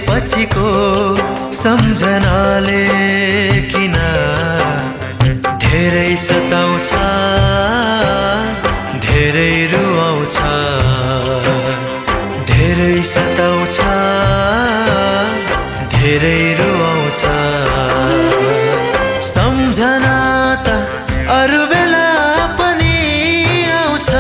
पछिको सम्झनाले किन धेरै सताउँछ, धेरै रुवाउँछ, धेरै सताउँछ, धेरै रुवाउँछ। सम्झना त अरू बेला पनि आउँछ।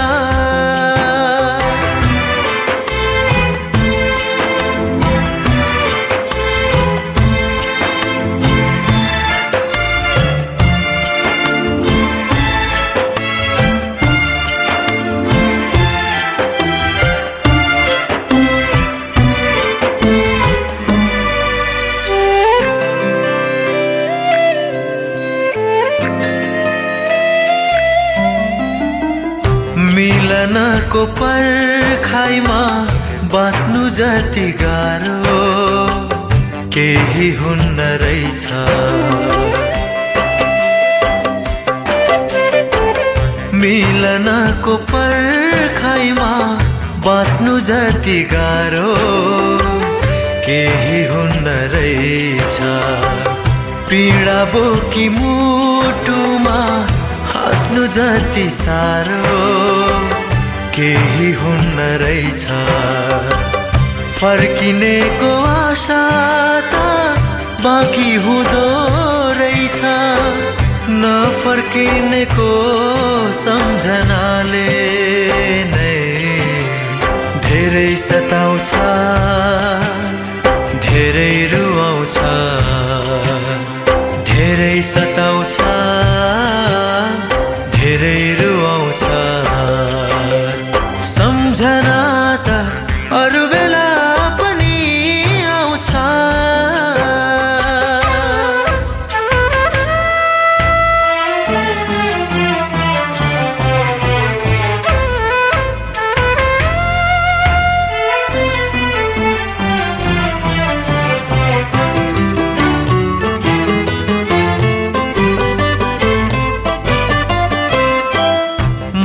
मिलनको पर्खाइमा बाँच्नु जति गाह्रो केही हुन्न रहेछ। मिलनको पर्खाइमा बाँच्नु जति गाह्रो केही हुन्न रहेछ। पीडा बोकी मुटुमा हाँस्नु जति साह्रो केही हुन्न रहेछ। फर्किनेको आशा त बाँकी हुँदो रहेछ। नफर्किनेको सम्झनाले नै धेरै सताउँछ, धेरै रुवाउँछ, धेरै सताउँछ, धेरै रुवाउँछ। सम्झना त अरू बेला पनि आउँछ।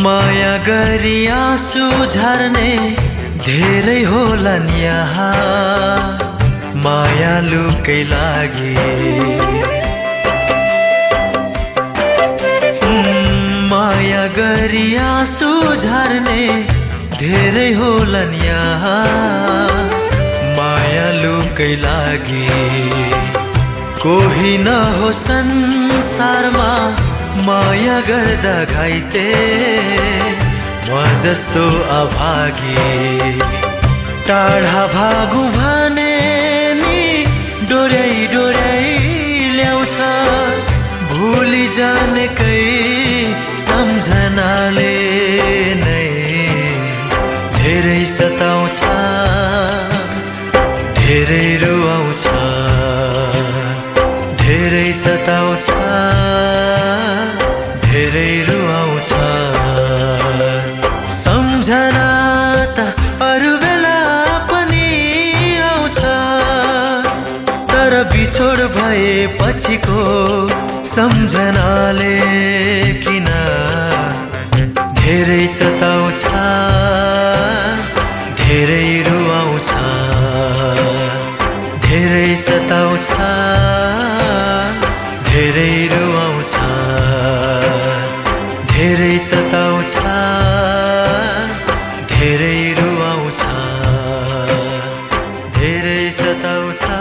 माया गरी आँसु झर्ने धेरै होलान् यहाँ मायालुकै लागि। माया गरी आँसु झर्ने धेरै होलान् यहाँ मायालुकै लागि। कोही नहो संसारमा माया गर्दा घाइते म जस्तो अभागी। टाढा भागु भने नि डोर्याई डोर्याई ल्याउँछ। भुली जानेकै सम्झनाले नै धेरै सताउँछ, धेरै रुवाउँछ, धेरै सताउँछ, धेरै रुवाउँछ। सम्झना त अरू बेला पनि आउँछ। तर बिछोड भए पछिको सम्झनाले किन धेरै सताउँछ, धेरै रुवाउँछ, धेरै सताउँछ, धेरै रुवाउँछ, धेरै सताउँछ, धेरै रुवाउँछ, धेरै सताउँछ।